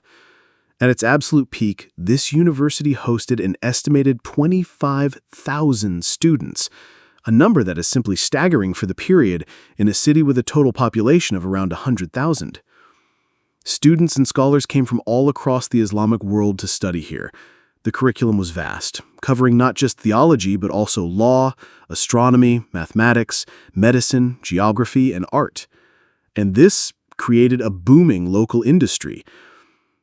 At its absolute peak, this university hosted an estimated 25,000 students, a number that is simply staggering for the period in a city with a total population of around 100,000. Students and scholars came from all across the Islamic world to study here. The curriculum was vast, covering not just theology but also law, astronomy, mathematics, medicine, geography, and art. And this created a booming local industry.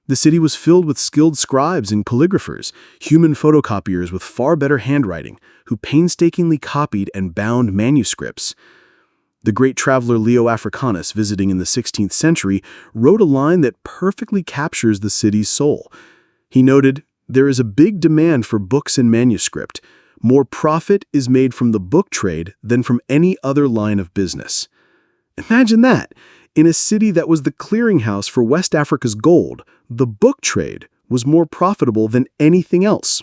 The city was filled with skilled scribes and calligraphers, human photocopiers with far better handwriting, who painstakingly copied and bound manuscripts. The great traveler Leo Africanus, visiting in the 16th century, wrote a line that perfectly captures the city's soul. He noted, "There is a big demand for books and manuscript. More profit is made from the book trade than from any other line of business." Imagine that! In a city that was the clearinghouse for West Africa's gold, the book trade was more profitable than anything else.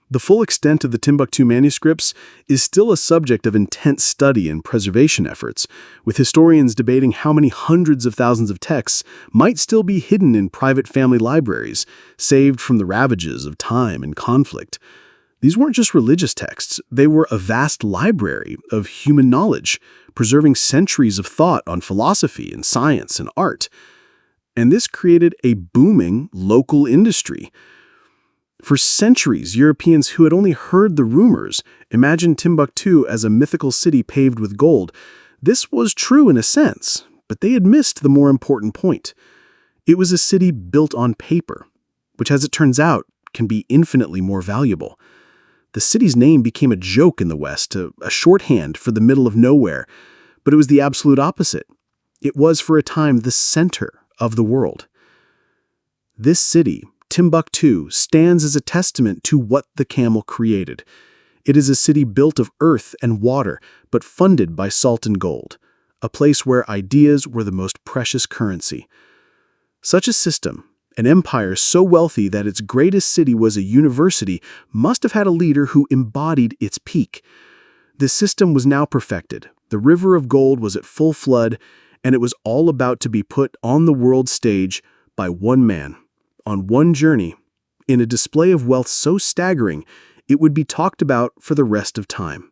The full extent of the Timbuktu manuscripts is still a subject of intense study and preservation efforts, with historians debating how many hundreds of thousands of texts might still be hidden in private family libraries, saved from the ravages of time and conflict. These weren't just religious texts, they were a vast library of human knowledge, preserving centuries of thought on philosophy and science and art. And this created a booming local industry. For centuries, Europeans who had only heard the rumors imagined Timbuktu as a mythical city paved with gold. This was true in a sense, but they had missed the more important point. It was a city built on paper, which, as it turns out, can be infinitely more valuable. The city's name became a joke in the West, a shorthand for the middle of nowhere, but it was the absolute opposite. It was, for a time, the center of the world. This city, Timbuktu, stands as a testament to what the camel created. It is a city built of earth and water, but funded by salt and gold, a place where ideas were the most precious currency. Such a system, an empire so wealthy that its greatest city was a university, must have had a leader who embodied its peak. This system was now perfected, The river of gold was at full flood, and it was all about to be put on the world stage by one man, on one journey, in a display of wealth so staggering it would be talked about for the rest of time.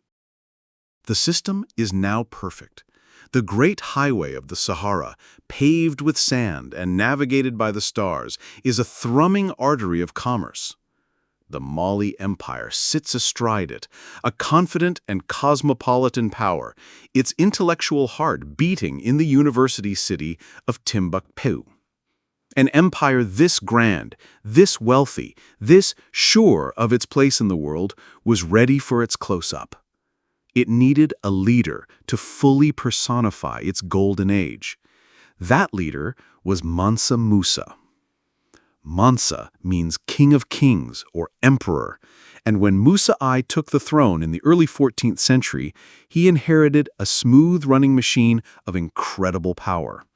The system is now perfect. The great highway of the Sahara, paved with sand and navigated by the stars, is a thrumming artery of commerce. The Mali Empire sits astride it, a confident and cosmopolitan power, its intellectual heart beating in the university city of Timbuktu. An empire this grand, this wealthy, this sure of its place in the world was ready for its close-up. It needed a leader to fully personify its golden age. That leader was Mansa Musa. Mansa means king of kings or emperor, and when Musa I took the throne in the early 14th century, he inherited a smooth-running machine of incredible power.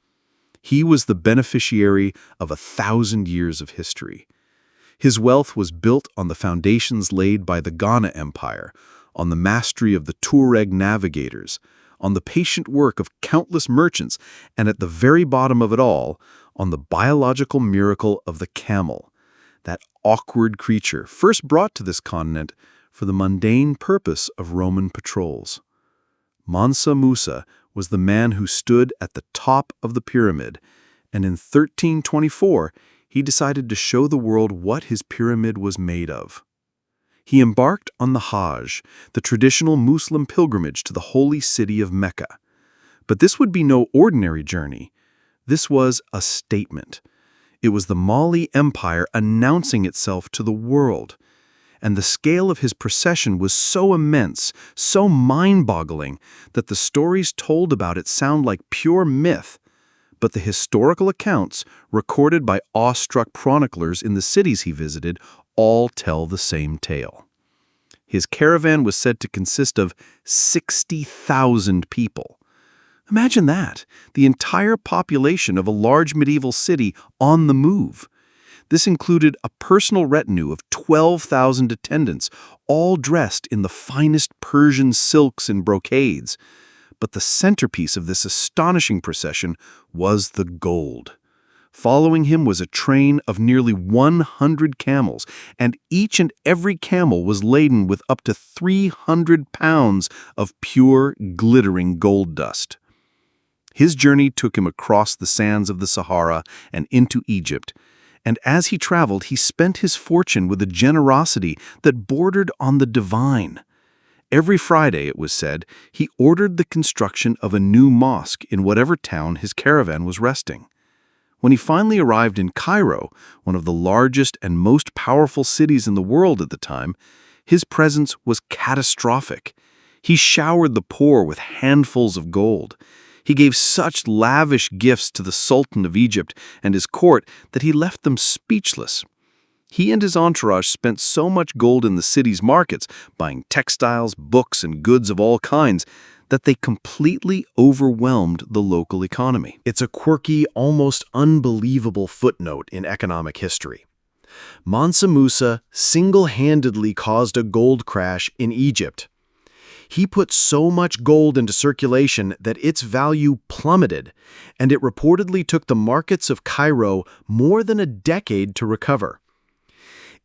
He was the beneficiary of 1,000 years of history. His wealth was built on the foundations laid by the Ghana Empire, on the mastery of the Tuareg Navigators, on the patient work of countless merchants, and at the very bottom of it all, on the biological miracle of the camel, that awkward creature first brought to this continent for the mundane purpose of Roman patrols. Mansa Musa was the man who stood at the top of the pyramid, and in 1324 he decided to show the world what his pyramid was made of. He embarked on the Hajj, the traditional Muslim pilgrimage to the holy city of Mecca. But this would be no ordinary journey. This was a statement. It was the Mali Empire announcing itself to the world. And the scale of his procession was so immense, so mind-boggling, that the stories told about it sound like pure myth. But the historical accounts, recorded by awestruck chroniclers in the cities he visited, all tell the same tale. His caravan was said to consist of 60,000 people. Imagine that, the entire population of a large medieval city on the move. This included a personal retinue of 12,000 attendants, all dressed in the finest Persian silks and brocades. But the centerpiece of this astonishing procession was the gold. Following him was a train of nearly 100 camels, and each and every camel was laden with up to 300 pounds of pure, glittering gold dust. His journey took him across the sands of the Sahara and into Egypt, and as he traveled, he spent his fortune with a generosity that bordered on the divine. Every Friday, it was said, he ordered the construction of a new mosque in whatever town his caravan was resting. When he finally arrived in Cairo, one of the largest and most powerful cities in the world at the time, his presence was catastrophic. He showered the poor with handfuls of gold. He gave such lavish gifts to the Sultan of Egypt and his court that he left them speechless. He and his entourage spent so much gold in the city's markets, buying textiles, books, and goods of all kinds, that they completely overwhelmed the local economy. It's a quirky, almost unbelievable footnote in economic history. Mansa Musa single-handedly caused a gold crash in Egypt. He put so much gold into circulation that its value plummeted, and it reportedly took the markets of Cairo more than a decade to recover.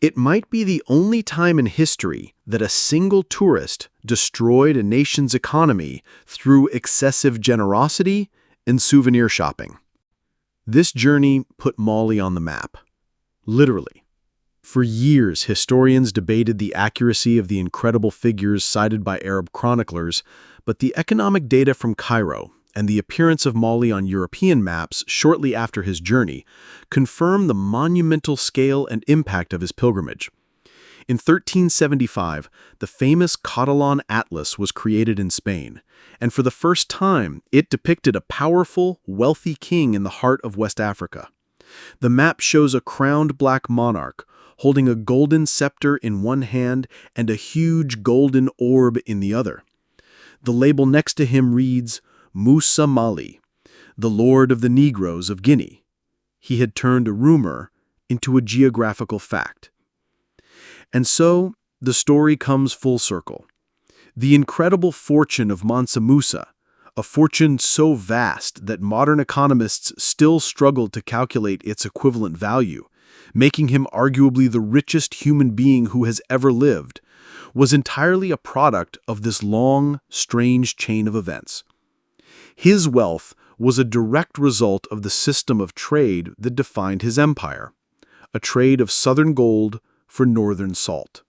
It might be the only time in history that a single tourist destroyed a nation's economy through excessive generosity and souvenir shopping. This journey put Mali on the map. Literally. For years, historians debated the accuracy of the incredible figures cited by Arab chroniclers, but the economic data from Cairo and the appearance of Mali on European maps shortly after his journey confirm the monumental scale and impact of his pilgrimage. In 1375, the famous Catalan Atlas was created in Spain, and for the first time, it depicted a powerful, wealthy king in the heart of West Africa. The map shows a crowned black monarch holding a golden scepter in one hand and a huge golden orb in the other. The label next to him reads, Musa Mali, the Lord of the Negroes of Guinea. He had turned a rumor into a geographical fact. And so, the story comes full circle. The incredible fortune of Mansa Musa, a fortune so vast that modern economists still struggle to calculate its equivalent value, making him arguably the richest human being who has ever lived, was entirely a product of this long, strange chain of events. His wealth was a direct result of the system of trade that defined his empire, a trade of southern gold for northern salt,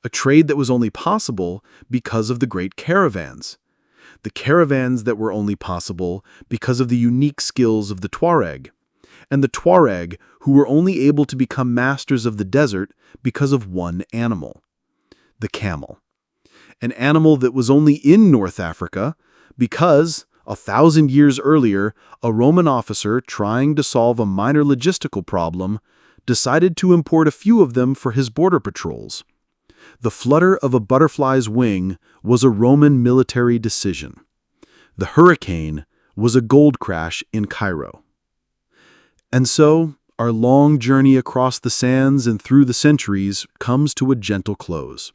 a trade that was only possible because of the great caravans, the caravans that were only possible because of the unique skills of the Tuareg, and the Tuareg who were only able to become masters of the desert because of one animal, the camel. An animal that was only in North Africa because, 1,000 years earlier, a Roman officer trying to solve a minor logistical problem decided to import a few of them for his border patrols. The flutter of a butterfly's wing was a Roman military decision. The hurricane was a gold crash in Cairo. And so, our long journey across the sands and through the centuries comes to a gentle close.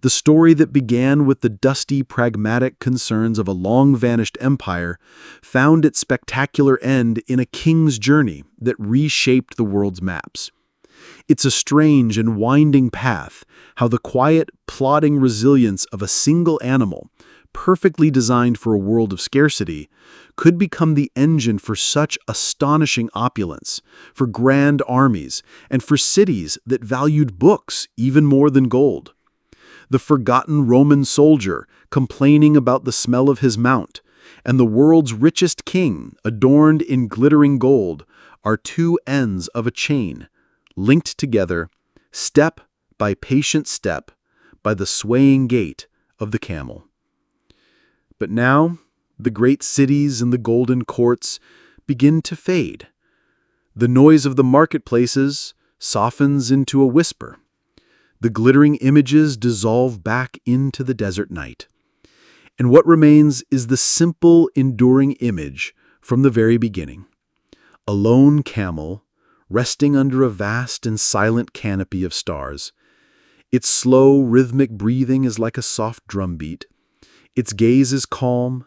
The story that began with the dusty, pragmatic concerns of a long-vanished empire found its spectacular end in a king's journey that reshaped the world's maps. It's a strange and winding path, how the quiet, plodding resilience of a single animal, perfectly designed for a world of scarcity, could become the engine for such astonishing opulence, for grand armies, and for cities that valued books even more than gold. The forgotten Roman soldier complaining about the smell of his mount, and the world's richest king adorned in glittering gold are two ends of a chain, linked together, step by patient step, by the swaying gait of the camel. But now, the great cities and the golden courts begin to fade. The noise of the marketplaces softens into a whisper. The glittering images dissolve back into the desert night. And what remains is the simple, enduring image from the very beginning. A lone camel, resting under a vast and silent canopy of stars. Its slow, rhythmic breathing is like a soft drumbeat. Its gaze is calm,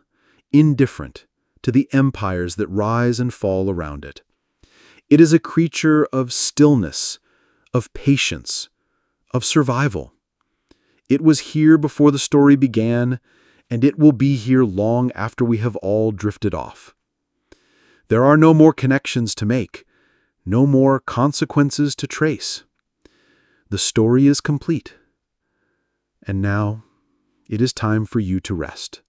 indifferent to the empires that rise and fall around it. It is a creature of stillness, of patience, of survival. It was here before the story began, and it will be here long after we have all drifted off. There are no more connections to make, no more consequences to trace. The story is complete. And now, it is time for you to rest.